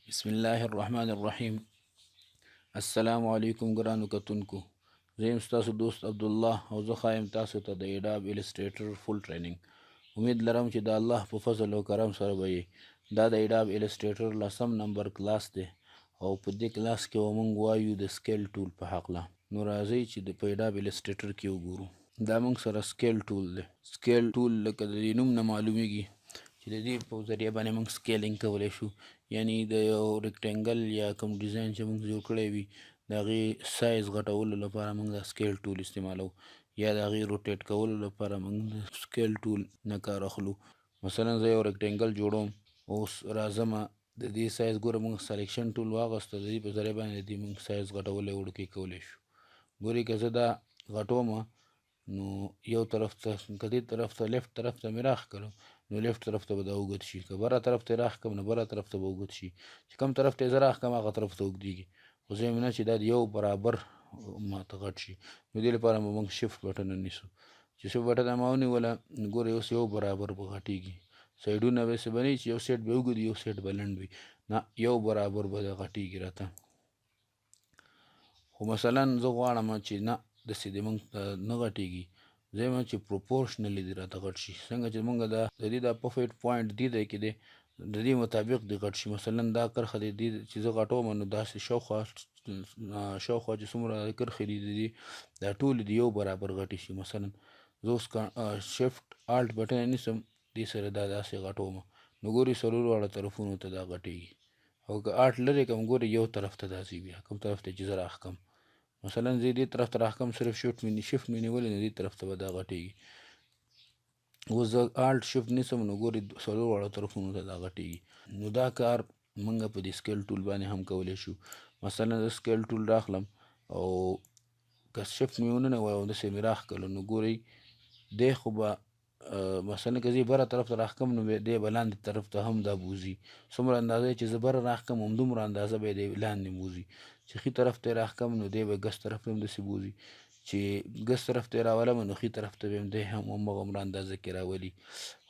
بسم الله الرحمن الرحیم. السلام علیکم ګرانو کتونکو، زه یم ستاسو دوست عبدالله او زه ښایم تاسو ته د ایډاب ایلسټریټر فول ټریننګ. امید لرم چې د الله په فضل او کرم سره به دا د ایډاب ایلسټریټر لسم نمبر کلاس دی او په دې کلاس کې به موږ وایو د سکیل ټول په هکله. نو راځئ چې د په ایډاب ایلسټریټر کې وګورو. دا موږ سره سکیل ټول دی. سکیل ټول لکه د دې نوم نه معلومیږي چې د دې په ذریعه باندې موږ سکیلینګ کولی شو، یعنی د یو ریکټینګل یا کوم ډیزاین چې موږ جوړ کړی وي د هغې سایز غټولو لپاره موږ دا سکیل ټول استعمالو، یا د هغې روټیټ کولو لپاره موږ د سکیل ټول نه کار اخلو. مثلا زه یو ریکټینګل جوړوم، اوس راځمه د دې سایز ګوره موږ سلیکشن ټول واغسته، د دې په ذریعه باندې د دې موږ سایز غټولی وړوکی کولی شو. ګورئ که زه دا غټومه نو یو طرف ته که دې طرف ته لیفټ طرف ته مې راښ کړو نو لیفټ طرف ته به دا اوږد شي، که بره طرف ته یې راښ کړم نو بره طرف ته به اوږد شي، چې کوم طرف ته یې زه راښ کړم هغه طرف ته اوږدېږي. خو زه یم نه چې دا د یو برابر ماته غټ شي. نو دې لپاره به موږ شفټ بټن ونیسو. چې شفټ بټن ما ونیوله نو ګورئ اوس یو برابر به غټېږي. سایډونه به یې څه به نه وي چې یو سیټ به اوږد وي یو سیټ به لنډ وي، نه یو برابر به غټېږي راته. خو مثلا زه غواړم چې نه داسې دې موږ ته نه غټېږي، زه یم چې پروپورشنلی دې راته غټ شي. څنګه چې موږ د دې دا پرفیکټ پوینټ دې ځای کې دی د دې مطابق دې غټ شي. مثلا دا کرښه دې چې زه غټوم نو داسې شاوخوا چې څومره کرښې دي د دې دا ټولې دې یو برابر غټې شي. مثلا زه اوس شفټ الټ بټن نیسم دې سره دا داسې غټوم نو ګورئ څلورو واړه طرفونو ته دا غټېږي، او که الټ لرې کړم ګورئ یو طرف ته داسې بیا کوم طرف ته چې زه راښ کړم. مثلا زه دې طرف ته راښ کړم صرف شفټ مې نیولی نو دې طرف ته به دا غټېږي. اوس زه الټ شفټ نیسم نو ګورئ څلور واړه طرفونو ته دا غټېږي. نو دا کار موږ په دې سکیل ټول باندې هم کولی شو. مثلا زه سکیل ټول راخلم او که شفټ مې ونه نیوی او داسې مې راښ کړلو نو ګورئ دی خو به مثلا که زه یې بره طرف ته راښ کړم نو دی به لاندې طرف ته هم دا بوځي. څومره اندازه چې زه بره راښ کړم همدومره اندازه به یې دی لاندې بوځي. چې ښي طرف ته یې راښ کړم نو دی به ګس طرف ته هم داسې بوځي، چې ګس طرف ته یې راولم نو ښي طرف ته به هم دی هم همغومره اندازه کې راولي.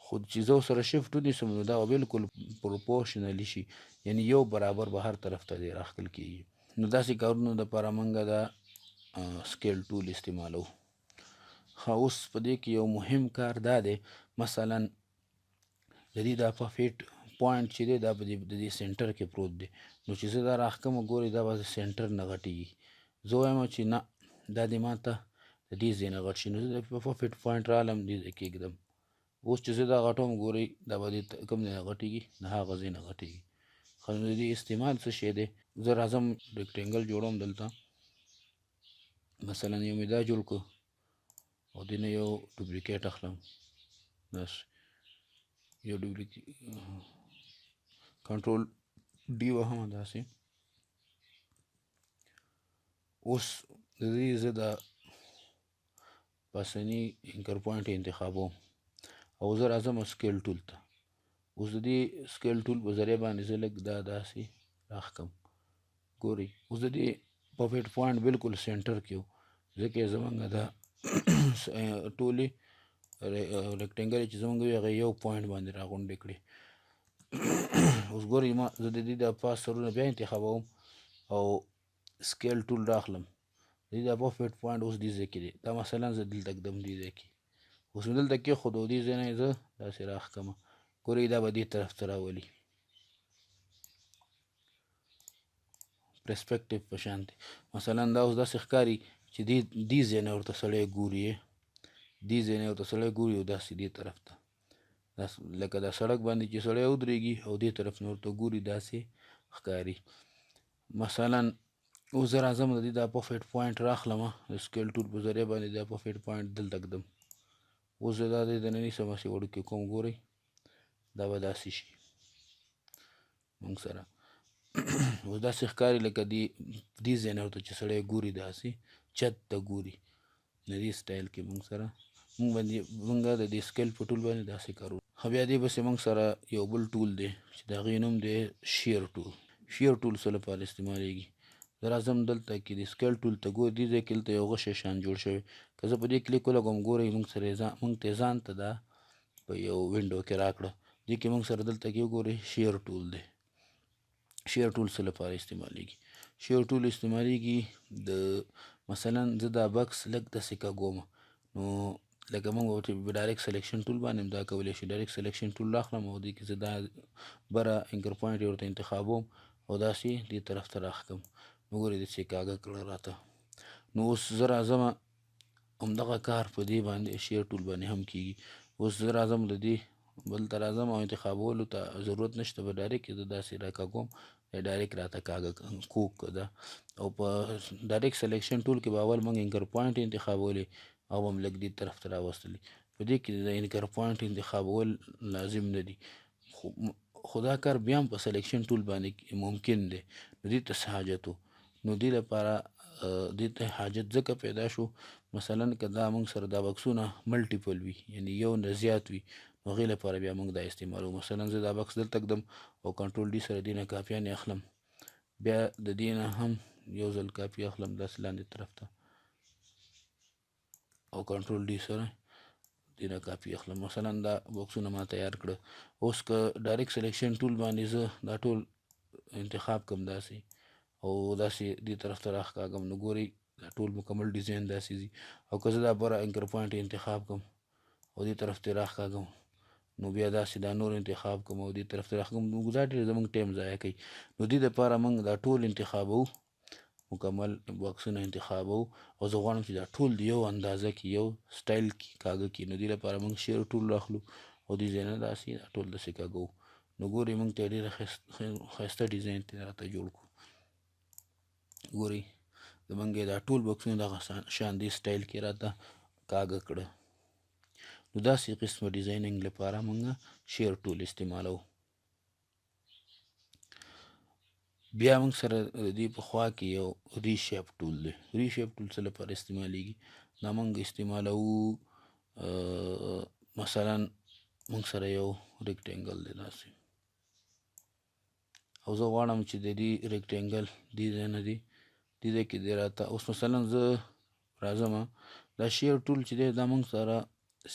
خو چې زه ورسره شفټ ونیسم نو دا به بالکل پروپورشنلي شي، یعنی یو برابر به هر طرف ته دی راښکل کېږي. نو داسې کارونو دپاره موږ دا سکیل ټول استعمالوو. ښه اوس په دې کې یو مهم کار دا دی، مثلا د دې دا پرفیکټ پوینټ چې دی دا په د دې سنټر کې پروت دی، نو چې زه دا راښ کړم ګورئ دا به د سنټر نه غټېږي. زه وایم چې نه دا دې ما ته د دې ځای نه غټ شي، نو زه د پرفیکټ پوینټ رالم دې ځای کې ږدم. اوس چې زه دا غټوم ګورئ دا به دې کوم ځای نه غټېږي د هغه ځای نه غټېږي. ښه نو د دې استعمال څه شی دی، زه راځم ریکټینګل جوړوم دلته، مثلا یو مې دا جوړ کړو او دې نه یو ډوپلیکیټ اخلم، داسې یو ډوپلیکیټ کنټرول ډي وهم داسې. اوس د دې زه د پاسني انکر پوینټ انتخابوم او زه راځم سکیل ټول ته. اوس د دې سکیل ټول په ذریعه باندې زه لږ دا داسې راښ کړم. ګورئ اوس د دې پرفیکټ پوینټ بالکل سنټر کې و، ځکه یې زموږ دا ټولې ریکټینګل چې زموږ وي هغه یو پوینټ باندې راغونډې کړې. اوس ګورئ ما زه د دې د پاس سرونه بیا انتخابوم او سکیل ټول راخلم، د دې دا پرفیکټ پوینټ اوس دې ځای کې دی، دا مثلا زه دلته ږدم دې ځای کې. اوس مې دلته کېښود او دې ځای نه یې زه داسې راښ کړمه، ګورئ دا به دې طرف ته راولي پرسپیکټیو په شانتې. مثلا دا اوس داسې ښکاري چې دې ځای نه ورته سړی ګوري، دې ځای نه ورته سړی ګوري او داسې دې طرف ته لکه دا سړک باندې چې سړی ودرېږي او دې طرف نه ورته ګوري داسې ښکاري. مثلا اوس زه راځم د دې دا پرفیکټ پوینټ راخلمه د سکیل ټول په ذریعه باندې دا پرفیکټ پوینټ دلته ږدم. اوس زه دا دې نه نیسم هسې وړوکی کوم، ګورئ دا به داسې شي موږ سره. اوس داسې ښکاري لکه دې ځای نه ورته چې سړی ګوري داسې چت ته ګوري. د دې سټایل کې موږ سره موږ د دې سکیل په ټول باندې داسې کارو. ښه بیا دې پسې موږ سره یو بل ټول دی چې د هغې نوم دی شیر ټول. شیر ټول څه لپاره استعمالیږي، زه راځم دلته کې د سکیل ټول ته ګورئ دې ځای کې دلته یو غشی شان جوړ شوی، که زه په دې کلیک ولګوم ګورئ موږ ته یې ځان ته دا په یو وینډو کې راکړه. دې کې موږ سره دلته کې وګورئ شیر ټول دی. شیر ټول څه لپاره استعمالیږي؟ شیر ټول استعمالیږي د مثلا زه دا بکس لږ داسې کږوم، نو لکه موږ چې ډایرکټ سلیکشن ټول باندې هم دا کولی شي. ډایرکټ سلیکشن ټول راخلم او دې کې زه دا بره انکر پوینټ یې ورته انتخابوم او داسې دې طرف ته راښکم. نو ګورئ داسې کاږه کړه راته. نو اوس زه راځم همدغه کار په دې باندې شیر ټول باندې هم کېږي. اوس زه راځم د دې بل ته راځم او انتخابولو ته ضرورت نشته، به ډایرکټ زه داسې راکاږوم، ډایرکټ راته کاږه کوږ ده. او په ډایرکټ سلیکشن ټول کې به اول موږ انکر پوینټ انتخابولې او هم لږ دې طرف ته راوستلې. په دې کې د انکر پوینټ انتخابول لازم نه دي، خو دا کار بیا هم په سلیکشن ټول باندې ممکن دی. نو دې ته څه حاجت و؟ نو دې لپاره دې ته حاجت ځکه پیدا شو مثلا که دا موږ سره دا بکسونه ملټیپل وي، یعنې یو نه زیات وي، نو هغې لپاره بیا موږ دا استعمالو. مثلا زه دا بکس دلته ږدم او کنټرول ډي سره دې نه کاپیانې اخلم، بیا د دې نه هم یو ځل کاپي اخلم داسې لاندې طرف ته او کنټرول ډي سره دې نه کاپي اخلم. مثلا دا بکسونه ما تیار کړه. اوس که ډایرکټ سلیکشن ټول باندې زه دا ټول انتخاب کړم داسې او داسې دې طرف ته راښکاږم، نو ګورئ دا ټول مکمل ډیزاین داسې ځي. او که زه دا بره انکر پوینټ انتخاب کړم او دې طرف ته راښکاږم، نو بیا داسې دا نور انتخاب کوم او دې طرف ته راښکم، نو دا ډېر زموږ ټایم ضایع کوي. نو دې دپاره موږ دا ټول انتخابوو، مکمل بکسونه انتخابوو او زه غواړم چې دا ټول د یو اندازه کې یو سټایل کې کاږه کړي. نو دې لپاره موږ شیر ټول راخلو او ډیزاینر داسې دا ټول داسې کاږو. نو ګورئ موږ ته ډېره ښایسته ډیزاین ته راته جوړ کړو. ګورئ زموږ یې دا ټول بکسونه دغه شان دې سټایل کې راته کاږه کړه. نو داسې قسمه ډیزایننګ لپاره موږ شیر ټول استعمالوو. بیا موږ سره د دې په خوا کې یو ریشیپ ټول دی. ریشیپ ټول څه لپاره استعمالیږي؟ دا موږ استعمالوو مثلا موږ سره یو ریکټینګل دی داسې، او زه غواړم چې د دې ریکټینګل دې ځای نه دی دې ځای کې دی راته. اوس مثلا زه راځم دا شیر ټول چې دی دا موږ سره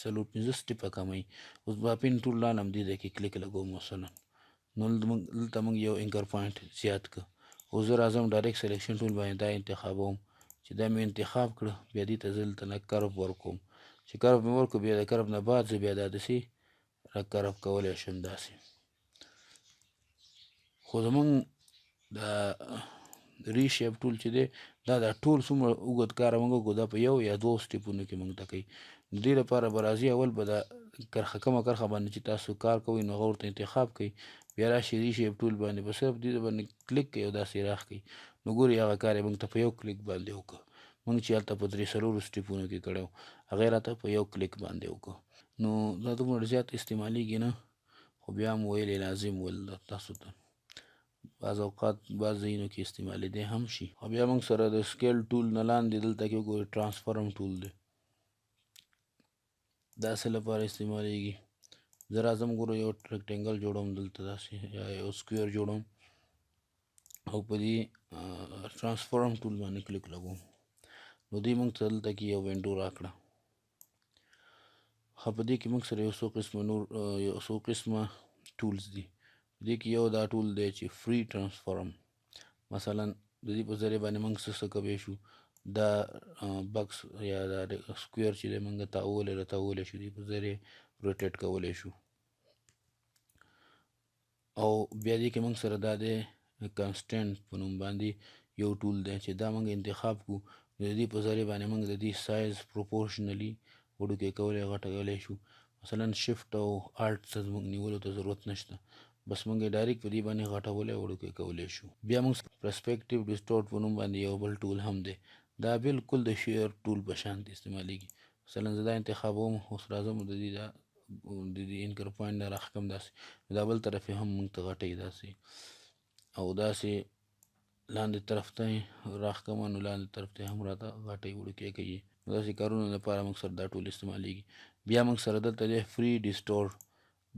45 سټیپه کموي. اوس با پین ټول رالم دې ځای کې کلیک لګوم مثلا، نو دلته موږ یو انکر پوینټ زیات کړه. اوس زه راځم ډایرکټ سلیکشن ټول باندې دا انتخابوم، چې دا مې انتخاب کړه، بیا دې ته زه دلته نه کرو ورکوم. چې کرو مې ورکړو بیا د کرو نه بعد زه بیا دا داسې را کرو کولی شم داسې. خو زموږ دا ریشیپ ټول چې دی دا ټول څومره اوږد کار موږ وکړو دا په یو یا دوو سټیپونو کې موږ ته کوي. نو دې لپاره به راځي اول به دا کرښه کومه کرښه باندې چې تاسو کار کوئ نو هغه ورته انتخاب کوئ، بیا راشي ریشیپ ټول باندې به صرف دې باندې کلیک کوئ او داسې راښکئ. نو ګورئ هغه کار یې موږ ته په یو کلیک باندې وکړه. موږ چې هلته په 3 سټیپونو کې کړی و هغه یې راته په یو کلیک باندې وکړه. نو دا دومره زیات استعمالیږي نه، خو بیا هم ویل یې لازم ول تاسو ته، بعض اوقات بعض ځایونو کې استعمالیدی هم شي. او بیا موږ سره د سکیل ټول نه لاندې دلته کې وګورئ ټرانسفارم ټول دی. دا څه لپاره استعمالیږي؟ زه راځم ګورو یو ریکټینګل جوړوم دلته داسې یا یو سکویر جوړوم او په دې ټرانسفارم ټول باندې کلیک لګوم، نو دې موږ ته دلته کې یو وینډو راکړه. ښه په دې کې موږ سره یو څو قسمه ټولز دي. په دې کې یو دا ټول دی چې فری ټرانسفارم، مثلا د دې په ذریعه باندې موږ څه کولی شو، دا بکس یا دا سکویر چې دی موږ تاوولی شو، دې په ذریعه روټیټ کولی شو. او بیا دې کې موږ سره دا دی کنسټنټ په نوم باندې یو ټول دی چې دا موږ انتخاب کړو، د دې په ذریعه باندې موږ د دې سایز پروپورشنلی وړوکی کولی غټولی شو. مثلا شفت او آلټ څه زموږ نیولو ته ضرورت نشته، بس موږ یې ډایرکټ په دې باندې غټولی او وړوکی کولی شو. بیا موږ پرسپیکټیو ډسټورټ په نوم باندې یو بل ټول هم دی، دا بالکل د شیر ټول په شان استعمالیږي. مثلا زه دا انتخابوم، اوس راځم د دې انکر پوینټ نه راښکم داسې، دا بل طرف یې هم موږ ته غټوي داسې او داسې لاندې طرف ته یې راښکم، نو لاندې طرف ته یې هم راته غټوي وړوکی کوي. داسې کارونو لپاره موږ سره دا ټول استعمالیږي. بیا موږ سره دلته دی فری ډسټورټ،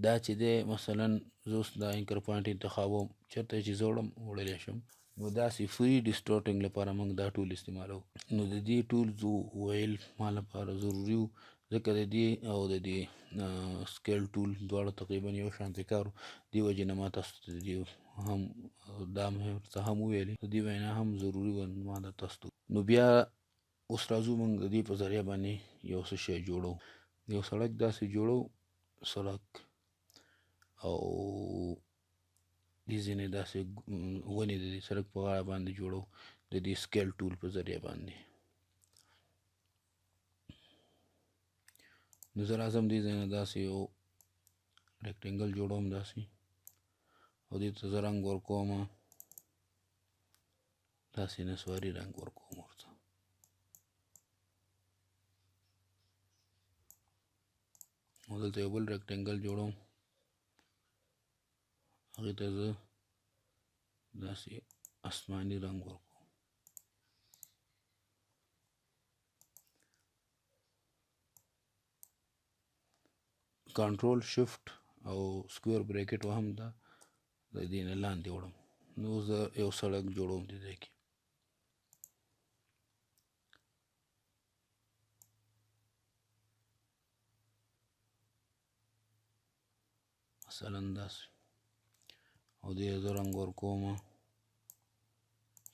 دا چې دی مثلا زه اوس دا انکر پوینټ انتخابوم، چېرته چې زه وړلی شم، نو داسې فری ډسټورټنګ لپاره موږ دا ټول استعمالوو. نو د دې ټول ویل ما لپاره ضروري و، ځکه د دې او د دې سکیل ټول دواړه تقریبا یو شانتې کار و، دې وجې نه ما تاسو ته د دې هم دا مې ورته هم وویلې، د دې وینا هم ضروري وه ما د تاسو. نو بیا اوس راځو موږ د دې په ذریعه باندې یو څه شی جوړو. یو سړک داسې جوړو، سړک او دې ځینې داسې ونې د دې سړک په غاړه باندې جوړو د دې سکیل ټول په ذریعه باندې. نو زه راځم دې ځای نه داسې یو ریکټینګل جوړوم داسې، او دې ته زه رنګ ورکوم، داسې نسواري رنګ ورکوم ورته. او دلته یو بل ریکټینګل جوړوم، هغې ته زه داسې آسماني رنګ ورکوم. کنټرول شفت او سکویر بریکټ وهم دا د دې نه لاندې وړم. نو زه یو سړک جوړوم دې ځای کې. مثلا داسې، او دې زه رنګ ورکوم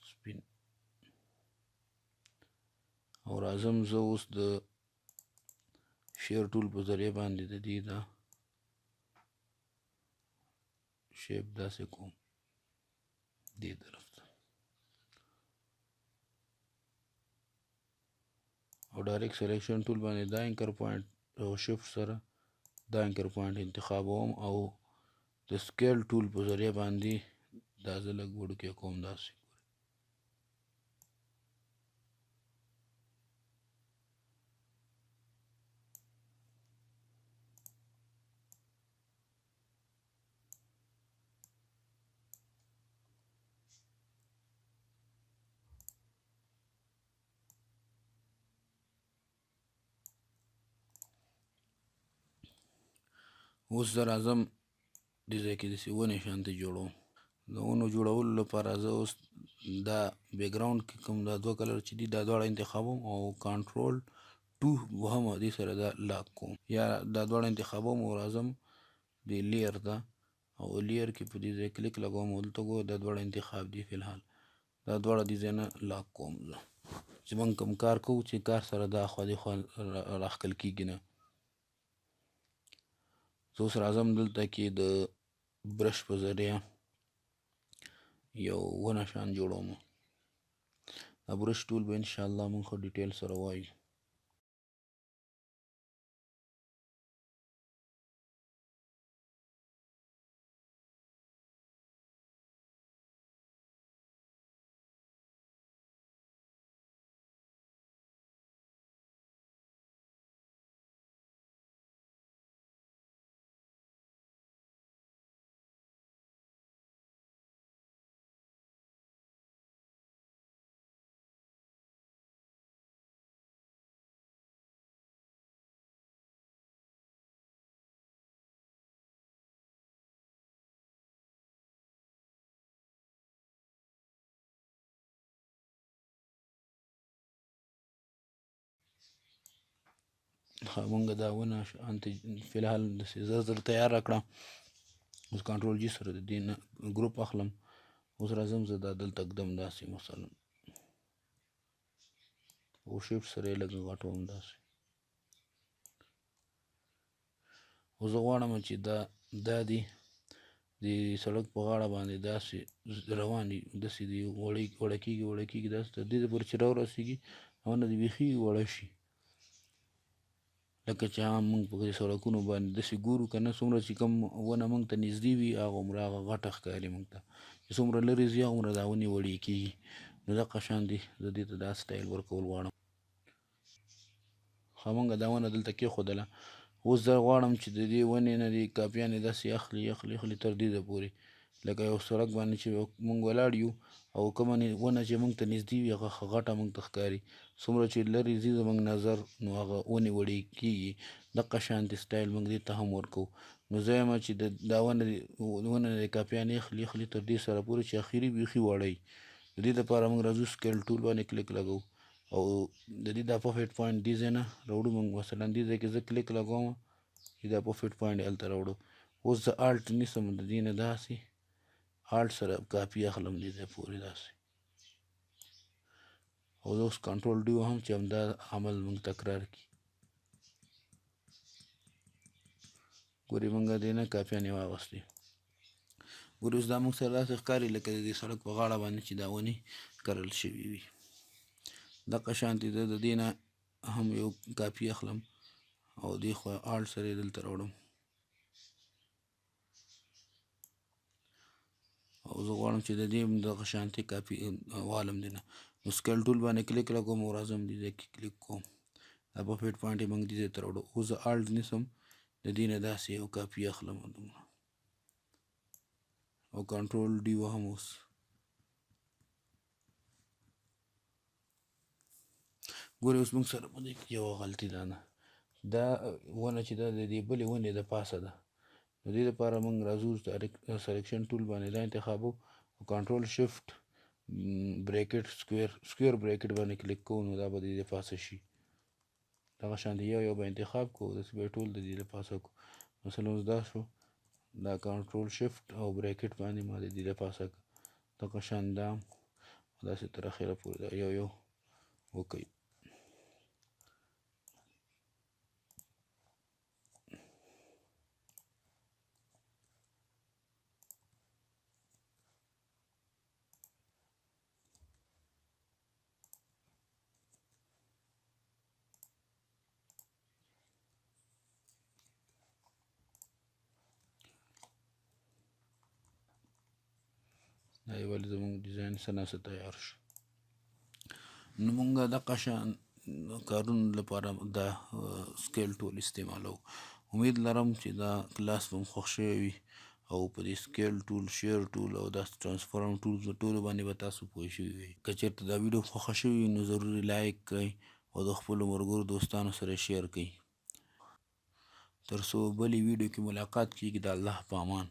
سپین. او راځم زه اوس د شیر ټول په ذریعه باندې د دې دا شیپ داسې کوم دې طرف ته، او ډایرکټ سلیکشن ټول باندې دا انکر پوینټ او شفت سره دا انکر پوینټ انتخابوم، او د سکیل ټول په ذریعه باندې دا زه لږ وړوکی کوم داسې. اوس زه راځم دې ځای کې داسې ونې شانتې جوړوم. د ونو جوړولو لپاره زه اوس دا بیکګراوند کې کوم دا دوه کلر چې دي دا دواړه انتخابوم، او کنټرول 2 وهم دې سره دا لاک کوم، یا دا دواړه انتخابوم او راځم دې لیر ته، او لیر کې په دې ځای کلیک لګوم، او دلته ګوره دا دواړه انتخاب دي. فی الحال دا دواړه دې ځای نه لاک کوم زه، چې موږ کوم کار کوو چې کار سره دا خوا دې خوا راښکل کېږي نه. زه اوس راځم دلته کې د برش په ذریعه یو ونه شان جوړوم. دا برش ټول به انشاءالله موږ ښه ډیټیل سره وایو. مونږ دا ونه فی الحال داسې زر زر تیاره کړه. اوس کنټرول جي سره د دې نه ګروپ اخلم. اوس راځم زه دا دلته ږدم داسې مثلا، او شیفټ سره یې لږ غټوم داسې. او زه غواړم چې دا دي د سړک په غاړه باندې داسې روان دي، داسې دي وړه کېږي داسې تر دې پورې چې راورسېږي ونه دې بیخي وړه شي. لکه چې عام موږ په سړکونو باندې داسې ګورو که نه، څومره چې کوم ونه موږ ته نږدې وي هغومره هغه غټه ښکاري موږ ته، چې څومره لرې ځي هغومره دا ونې وړې کېږي. نو دغه شان دي زه دې ته دا سټایل ورکول غواړم. ښه مونږ دا ونه دلته کېښودله. اوس زه غواړم چې د دې ونې نه دې کاپیانې داسې اخلي تر دې ځایه پورې، لکه یو سړک باندې چې مونږ ولاړ یو او کومه ونه چې مونږ ته نږدې وي هغه غټه مونږ ته ښکاري، څومره چې لرې ځي زموږ نظر نو هغه ونې وړې کېږي. دقه شانتې سټایل مونږ دې ته هم ورکوو. نو زه یم چې دا ونه دې کاپیانې اخلي تر دې سره پورې چې اخري بیخي وړه وي. د دې دپاره مونږ راځو سکیل ټول باندې کلیک لګوو، او د دې دا پرفیکټ پوینټ دې ځای نه راوړو موږ. مثلا دې ځای کې زه کلیک لګوم چې دا پرفیکټ پوینټ هلته راوړو. اوس زه الټ نیسم د دې نه داسې، آلټ سره کاپي اخلم دې ځای پورې داسې، او زه اوس کنټرول ډي وهم چې همدا عمل موږ تکرار کړي. ګورې موږ دې نه کاپیانې واغوستې. ګورې اوس دا موږ سره داسې ښکاري لکه د دې سړک په غاړه باندې چې دا ونې کرل شوي وي. دغه شانتې زه د دې نه هم یو کاپي اخلم او دې خوا آلټ سره یې دلته راوړم، او زه غواړم چې د دې هم دغه شانتې کاپي والم دې نه. نو سکیل ټول باندې کلیک لګوم او راځم دې ځای کې کلیک کوم، دا پفیټ پوینټ یې موږ دې ځای ته راوړو. اوس زه آلټ نیسم د دې نه داسې یو کاپي اخلم او کنټرول ډي وهم. اوس ګورې اوس موږ سره په دې کې یوه غلطي ده نه، دا ونه چې دا د دې بلې ونې د پاسه ده، د دې لپاره موږ راځو سلیکشن ټول باندې دا انتخابو او کنټرول شفټ بریکټ سکویر بریکټ باندې کلیک کوو، نو دا به د دې پاسه شي. دغه شانتې یو به انتخاب کوو، داسې به یې ټول د دې د پاسه کړو. مثلا اوس دا شو، دا کنټرول شفټ او بریکټ باندې ما د دې د پاسه کړه. دغه شان دا داسې تر اخره پورې دا یو وکړئ. دا یې ولې زموږ ډیزاین څه نه څه تیار شو. نو موږ دغه شان کارونو لپاره دا سکیل ټول استعمالوو. امید لرم چې دا کلاس به مو خوښ شوی وي او په دې سکیل ټول، شیر ټول او دا ټرانسفارم ټولز ټولو باندې به تاسو پوه شوي وئ. که چېرته دا ویډیو خوښه شوې وي نو ضروري لایک کړئ او د خپلو ملګرو دوستانو سره شیر کړئ. تر څو بلې ویډیو کې ملاقات کیږي، د الله په امان.